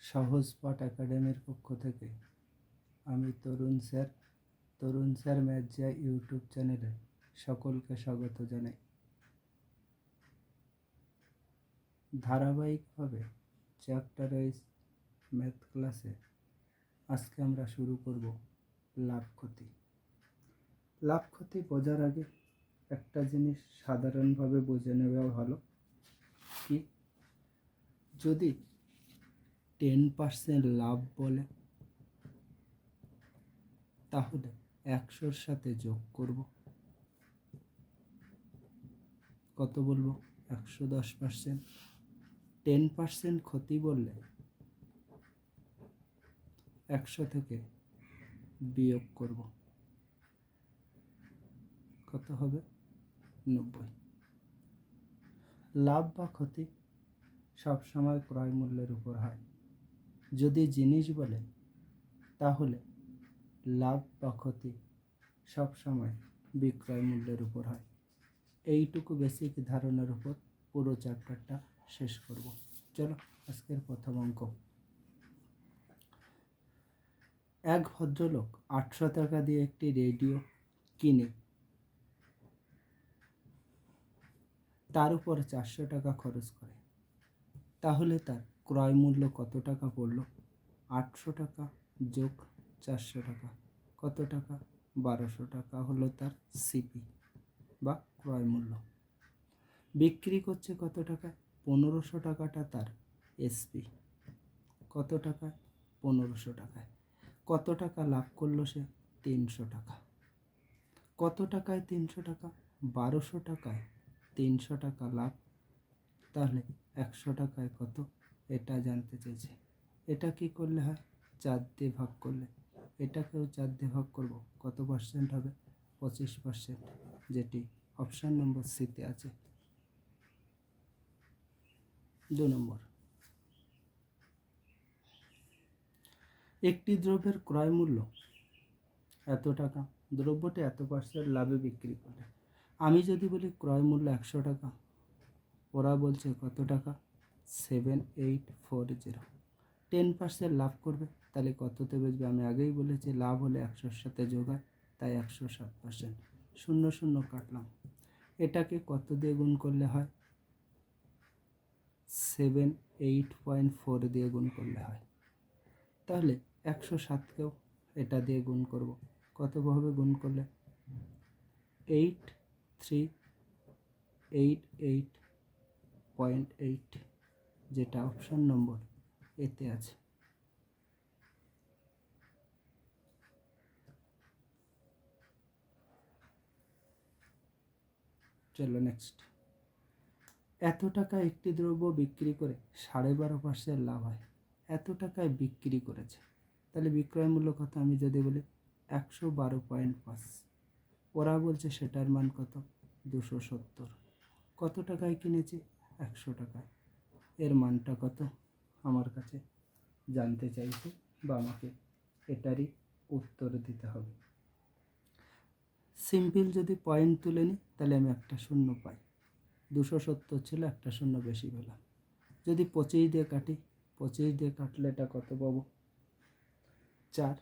সহজ পাঠ একাডেমির পক্ষ থেকে আমি তরুণ স্যার ম্যাথ যা ইউটিউব চ্যানেলে সকলকে স্বাগত জানাই। ধারাবাহিকভাবে চ্যাপ্টার ওয়াইজ ম্যাথ ক্লাসে আজকে আমরা শুরু করব লাভ ক্ষতি। লাভ ক্ষতি বোঝার আগে একটা জিনিস সাধারণভাবে বুঝে নেওয়া ভালো, কি যদি 10% লাভ বলে তাহলে 100-র সাথে যোগ করব, কত বলবো? 110%। 10% ক্ষতি বললে 100 থেকে বিয়োগ করব, কত হবে? 90। লাভ বা ক্ষতি সবসময় ক্রয় মূল্যের উপর হয়। যদি জিনিস বলে তাহলে লাভ বা ক্ষতি সবসময় বিক্রয় মূল্যের উপর হয়। এইটুকু বেসিক ধারণার উপর পুরো চ্যাপ্টারটা শেষ করব। চলো আজকের প্রথম অঙ্ক। এক ভদ্রলোক 800 টাকা দিয়ে একটি রেডিও কিনে তার উপর 400 টাকা খরচ করে, তাহলে তার ক্রয় মূল্য কত টাকা পড়ল? 800 টাকা যোগ 400 টাকা, কত টাকা? 1200 টাকা হলো তার সিপি বা ক্রয় মূল্য। বিক্রি করছে কত টাকায়? 1500 টাকাটা তার এসপি, কত টাকায়? 1500 টাকায়। কত টাকা লাভ করলো সে? 300 টাকা। কত টাকায় 300 টাকা? 1200 টাকায় 300 টাকা লাভ, তাহলে 100 টাকায় কত? এটা জানতে চেয়েছে। এটা কি করলে হয়? 4 দিয়ে ভাগ করলে। এটাকেও 4 দিয়ে ভাগ করব, কত পার্সেন্ট হবে? 25%, যেটি অপশান নম্বর সিতে আছে। 2 নম্বর, একটি দ্রব্যের ক্রয় মূল্য এত টাকা, দ্রব্যটি এত পার্সেন্ট লাভে বিক্রি করে। আমি যদি বলি ক্রয় মূল্য 100 টাকা, ওরা বলছে কত টাকা? 7840। 10% লাভ করবে, তাহলে কততে বেচবে? আমি আগেই বলেছি লাভ হলে 100-র সাথে যোগ হয়, তাই 107%। 0 0 কাটলাম। এটাকে কত দিয়ে গুণ করলে হয়? 78.4 দিয়ে গুণ করলে হয়। তাহলে 107কেও এটা দিয়ে গুণ করব, কতভাবে গুণ করলে? 8388.8, যেটা অপশান নম্বর এতে আছে। চলো নেক্সট। এত টাকা একটি দ্রব্য বিক্রি করে 12.5% লাভ হয়। এত টাকায় বিক্রি করেছে, তাহলে বিক্রয় মূল্য কত? আমি যদি বলি 112.5, ওরা বলছে সেটার মান কত? 270। কত টাকায় কিনেছি? 100 টাকায়। এর মানটা কত আমার কাছে জানতে চাইছে, বা আমাকে এটারই উত্তর দিতে হবে। সিম্পল যদি পয়েন্ট তুলে নিই তাহলে আমি একটা শূন্য পাই। 270 ছিল, একটা শূন্য বেশি পেলাম। যদি 25 দিয়ে কাটি, 25 দিয়ে কাটলে এটা কত পাবো? 4।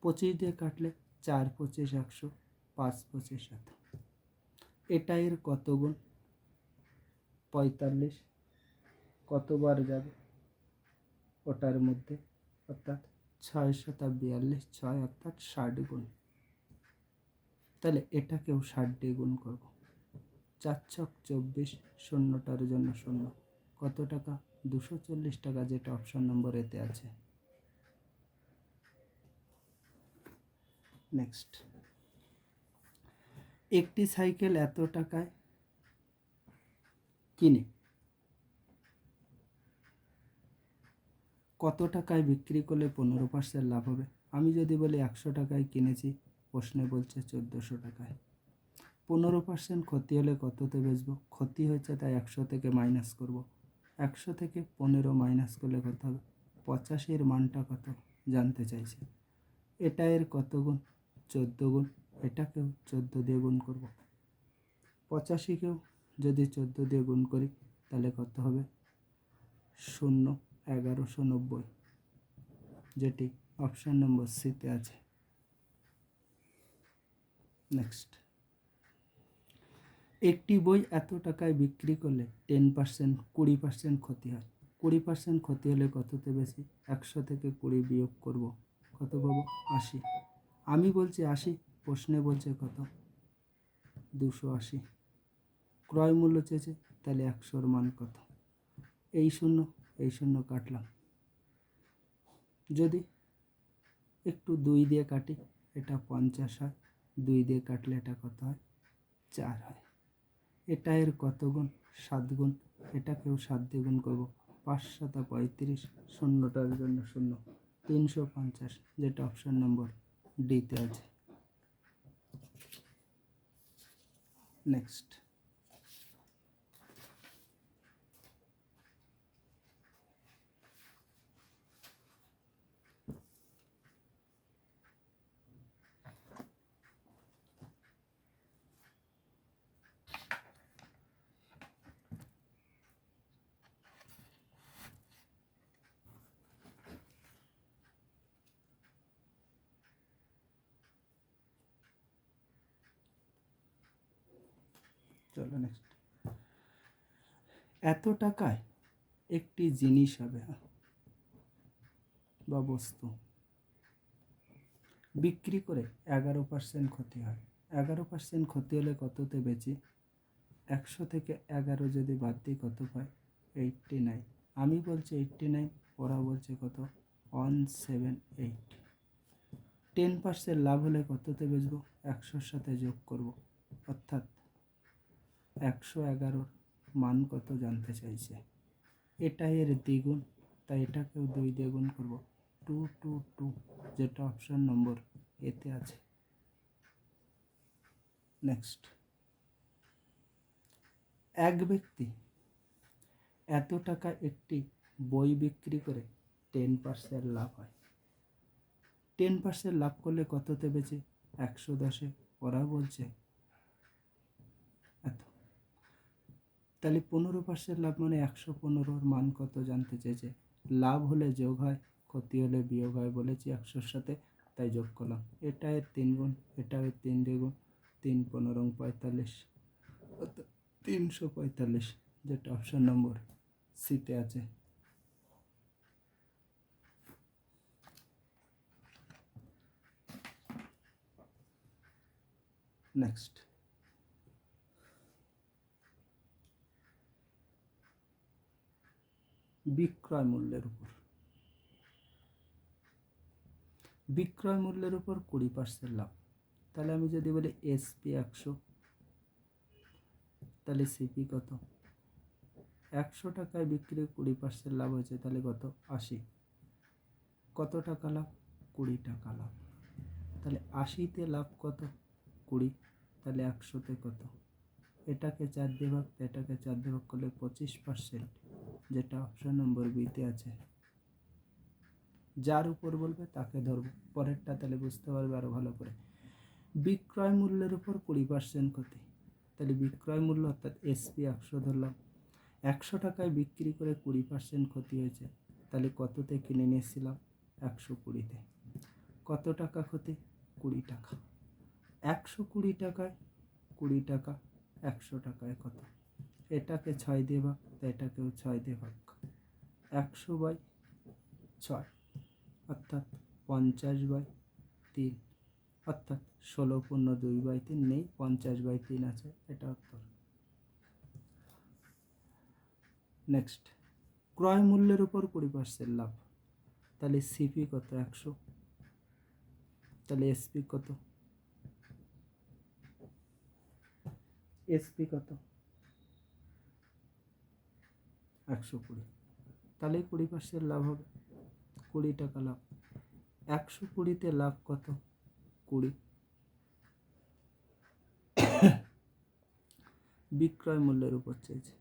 25 দিয়ে কাটলে 4 25 100, 5 25 100। এটা এর কত গুণ? 45। কতবার যাবে ওটার মধ্যে? অর্থাৎ 6 42, 6 অর্থাৎ 60 গুণ। তাহলে এটাকেও 60 দিয়ে গুণ করব। 4 ছক 24, শূন্যটার জন্য শূন্য, কত টাকা? 240 টাকা, যেটা অপশন নম্বর এতে আছে। নেক্সট, একটি সাইকেল এত টাকায় কিনে কত টাকায় বিক্রি করলে 15% লাভ হবে? আমি যদি বলি 100 টাকায় কিনেছি, প্রশ্নে বলছে 1400 টাকায়। 15% ক্ষতি হলে কততে বেচবো? ক্ষতি হয়েছে তাই 100 থেকে মাইনাস করব। 100 থেকে 15 মাইনাস করলে কত হবে? 85-এর মানটা কত জানতে চাইছে। এটা এর কত গুণ? 14 গুণ। এটাকেও 14 দিয়ে গুণ করব। 85কেও যদি 14 দিয়ে গুণ করি তাহলে কত হবে? 0 1190, যেটি অপশান নম্বর সিতে আছে। নেক্সট, একটি বই এত টাকায় বিক্রি করলে 10% 20% ক্ষতি হয়। 20% ক্ষতি হলে কততে বেশি? 100 থেকে 20 বিয়োগ করব, কত পাবো? 80। আমি বলছি 80, প্রশ্নে বলছে কত? 280। ক্রয় মূল্য চেয়েছে, তাহলে 100-র মান কত? এই শূন্য কাটলাম। যদি একটু 2 দিয়ে কাটি, এটা 50 হয়। 2 দিয়ে কাটলে এটা কত হয়? 4 হয়। এটা এর কত গুণ? 7 গুণ। এটাকেও 7 দিয়ে গুণ করবো। 5 7 35, শূন্যটার জন্য 0, 350, যেটা অপশান নম্বর ডিতে আছে। নেক্সট, চলো নেক্সট। এত টাকায় একটি জিনিস হবে বা বস্তু বিক্রি করে 11% ক্ষতি হয়। 11% ক্ষতি হলে কততে বেচি? 100 থেকে 11 যদি বাদ দিই কত পাই? 89। আমি বলছি 89, ওরা বলছে কত? 178। 10% লাভ হলে কততে বেচবো? 100-র সাথে যোগ করব, অর্থাৎ 111-র মান কত জানতে চাইছে। এটা এর দ্বিগুণ, তাই এটাকেও 2 দিয়ে গুণ করব, 222, যেটা অপশান নম্বর এতে আছে। নেক্সট, এক ব্যক্তি এত টাকা একটি বই বিক্রি করে 10% লাভ হয়। 10% লাভ করলে কততে বেচে? 110-এ। ওরা বলছে এত। তাহলে 15% লাভ মানে 115-র মান কত জানতে চেয়েছে। লাভ হলে যোগ হয়, ক্ষতি হলে বিয়োগ হয় বলেছি 100-র সাথে, তাই যোগ করলাম। এটা এর 3 গুণ, এটা এর 3 দ্বিগুণ, 3 15 45, 345, যেটা অপশান নম্বর সিতে আছে। নেক্সট, বিক্রয় মূল্যের উপর। বিক্রয় মূল্যের উপর 20% লাভ। তাহলে আমি যদি বলি এসপি 100, তাহলে সিপি কত? 100 টাকায় বিক্রি 20% লাভ হয়েছে, তাহলে কত? 80। কত টাকা লাভ? 20 টাকা লাভ। তাহলে 80-তে লাভ কত? 20। তাহলে 100-তে কত? এটাকে 4 দিয়ে ভাগ, এটাকে 4 দিয়ে ভাগ করলে 25%, যেটা অপশান নম্বর বিতে আছে। যার উপর বলবে তাকে ধরবো, পরেরটা তাহলে বুঝতে পারবে আরো ভালো করে। বিক্রয় মূল্যের উপর 20% ক্ষতি। তাহলে বিক্রয় মূল্য অর্থাৎ এসপি 100 ধরলাম, 100 টাকায় বিক্রি করে 20% ক্ষতি হয়েছে, তাহলে কততে কিনে নিয়েছিলাম? 120-তে। কত টাকা ক্ষতি? 20 টাকা। 120 টাকায় 20 টাকা, 100 টাকায় কত? এটাকে 6 দিয়ে ভাগ, এটাকেও 6 দিয়ে ভাগ। 100/6, অর্থাৎ 50/3, অর্থাৎ 16 পূর্ণ 2/3 নেই, 50/3 আছে, এটা উত্তর। নেক্সট, ক্রয় মূল্যের উপর 20% লাভ। তাহলে সিপি কত? 100। তাহলে এসপি কত? এসপি কত? 120। তাহলে 20% লাভ হবে, 20 টাকা লাভ। 120-তে লাভ কত? 20। বিক্রয় মূল্যের উপর চেয়েছে,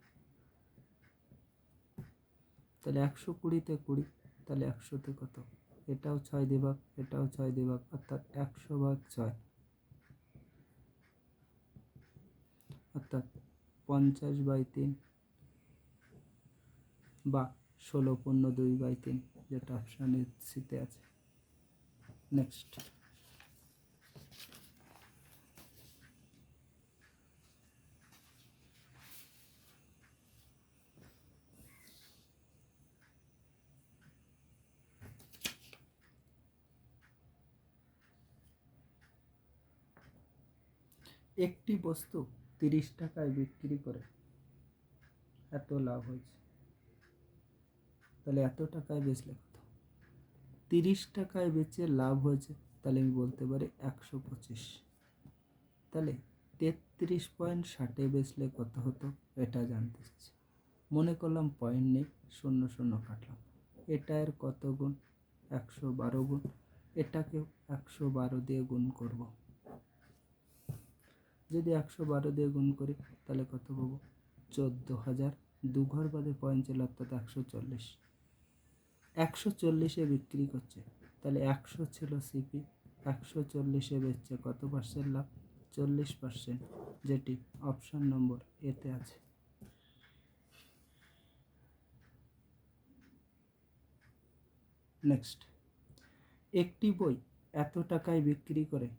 তাহলে 120-তে 20, তাহলে 100-তে কত? এটাও 6 দিয়ে ভাগ, এটাও 6 দিয়ে ভাগ, অর্থাৎ 100/6, অর্থাৎ 50/3 বা 16/2/3, যেটা অপশান সিতে আছে। নেক্সট, একটি বস্তু 30 টাকায় বিক্রি করে এত লাভ হয়েছে, তাহলে এত টাকায় বেচলে কত? 30 টাকায় বেচে লাভ হয়েছে, তাহলে আমি বলতে পারি 125। তাহলে 33.60 বেচলে কত হতো, এটা জানতে চাইছি। মনে করলাম পয়েন্ট নেই, 0 কাটলাম। এটা এর কত গুণ? 112 গুণ। এটাকেও 112 দিয়ে গুণ করব। যদি 112 দিয়ে গুণ করি তাহলে কত পাবো? 14,000। 2 ঘর বাদে পয়েন্ট চলে, অর্থাৎ 140। 140-এ বিক্রি করছে, তাহলে 100 ছিল সিপি, 140-এ বেচছে, কত পার্সেন্ট লাভ? 40%, যেটি অপশন নম্বর এতে আছে। নেক্সট, একটি বই এত টাকায় বিক্রি করে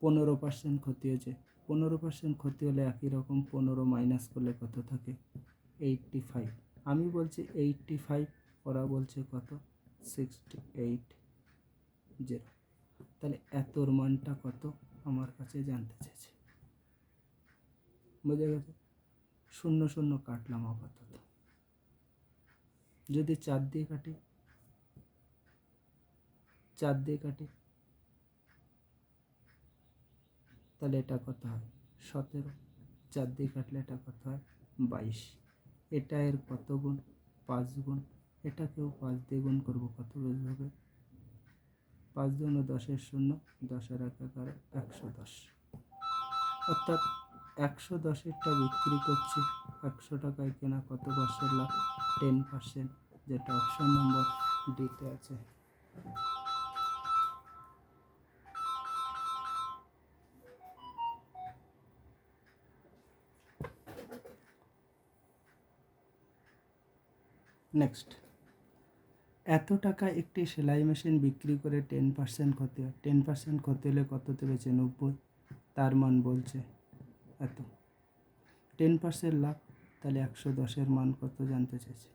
15% ক্ষতি হয়েছে। 15% ক্ষতি হলে একই রকম 15 মাইনাস করলে কত থাকে? 85। আমি বলছি 85, ওরা বলছে কত? 680। তাহলে এতর মানটা কত আমার কাছে জানতে চেয়েছে। বোঝা গেছে? 0 কাটলাম আপাতত। যদি 4 দিয়ে কাটি, 4 দিয়ে কাটি, তাহলে এটা কত হয়? 17। 4 দিয়ে কাটলে এটা কত হয়? 22। এটা এর কত গুণ? 5 গুণ। এটাকেও 5 দিয়ে গুণ করবো, কত হবে? 5 দুগুণ 10-এর 0, 10-এর 1 11, 110। অর্থাৎ 110-এরটা বিক্রি করছি 100 টাকায় কেনা, কত পার্সেন্ট লাভ? 10%, যেটা অপশন নম্বর ডিতে আছে। নেক্সট, এত টাকা একটি সেলাই মেশিন বিক্রি করে 10% ক্ষতি হয়। 10% ক্ষতি হলে কততে বেচে? 90। তার মান বলছে এত। 10% লাভ, তাহলে 110-এর মান কত জানতে চাইছে।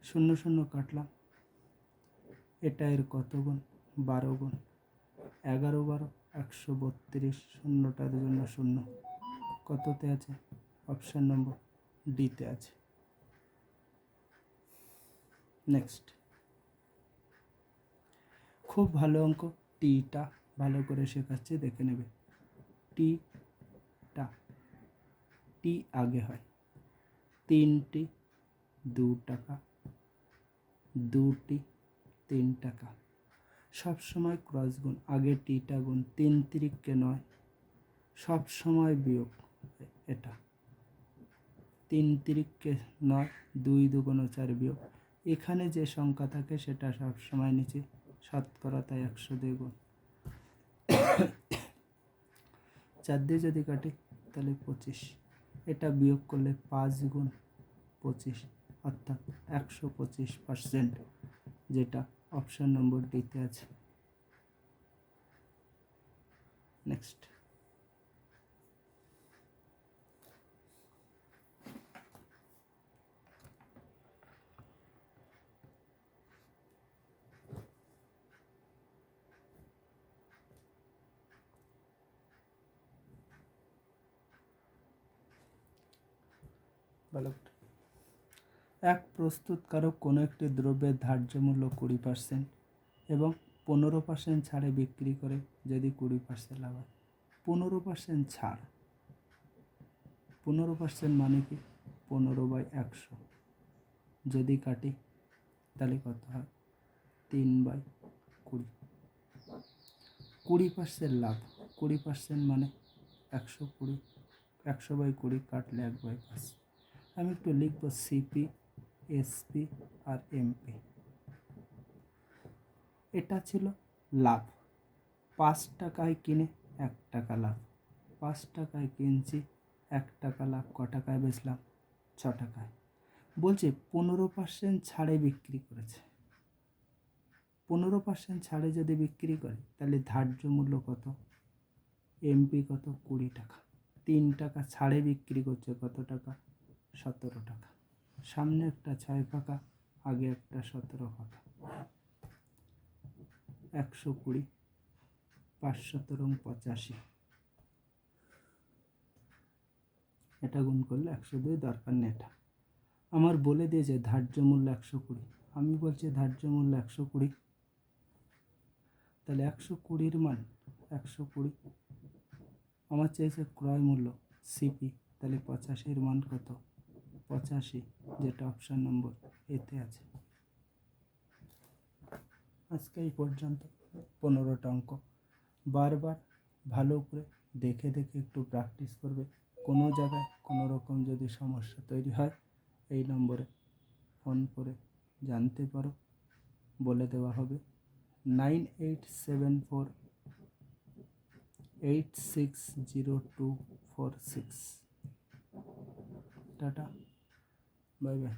0 কাটলাম। এটা এর কত গুণ? 12 গুণ। 11 12, 132। 0টার জন্য 0, কততে আছে? অপশান নম্বর ডিতে আছে। নেক্সট, খুব ভালো অঙ্ক। টিটা ভালো করে শেখাচ্ছি, দেখে নেবে। টি আগে হয়। 3টি 2 টাকা, 2টি 3 টাকা। সবসময় ক্রস গুণ, আগে টিটা গুণ, 3 তিরিককে 9, সবসময় বিয়োগ। এটা 3 তিরিককে 9, 2 দুগুণ 4 বিয়োগ। এখানে যে সংখ্যা থাকে সেটা সবসময় নিচে শতকরা, তাই 100 দিয়ে গুণ। 4 দিয়ে যদি কাটি তাহলে 25। এটা বিয়োগ করলে 5 গুণ 25, অর্থাৎ 125%, যেটা অপশন নম্বর ডিতে আছে। নেক্সট, এক প্রস্তুতকারক কোনো একটি দ্রব্যের ধার্য মূল্য 20% এবং 15% ছাড়ে বিক্রি করে যদি 20% লাভ হয়। 15% ছাড়, 15% মানে কি? 15/100। যদি কাটি তাহলে কত হয়? 3/20। 20% লাভ, 20% মানে 120। 100/20 কাটলে 1/5। আমি একটু লিখব সিপি, এসপি আর এমপি। এটা ছিল লাভ। 5 টাকায় কিনে 1 টাকা লাভ। 5 টাকায় কিনছি, 1 টাকা লাভ। ক টাকায় বেচলাম? 6 টাকায়। বলছে 15% ছাড়ে বিক্রি করেছে। 15% ছাড়ে যদি বিক্রি করে তাহলে ধার্য মূল্য কত? এমপি কত? 20 টাকা। 3 টাকা ছাড়ে বিক্রি করছে, কত টাকা? 17 টাকা। সামনে একটা 6 ফাঁকা, আগে একটা 17 ফাঁকা। 120, 5 17 85, এটা গুণ করলে 102, দরকার নেই এটা। আমার বলে দিয়েছে ধার্য মূল্য 120, আমি বলছি ধার্য মূল্য 120, তাহলে 120-র মান 120। আমার চেয়েছে ক্রয় মূল্য সিপি, তাহলে 85-র মান কত? 85, যেটা অপশান নম্বর এতে আছে। আজকে এই পর্যন্ত 15টা অঙ্ক। বারবার ভালো করে দেখে দেখে একটু প্র্যাকটিস করবে। কোনো জায়গায় কোনো রকম যদি সমস্যা তৈরি হয় এই নম্বরে ফোন করে জানতে পারো, বলে দেওয়া হবে। 9874860246। Tata, bye bye.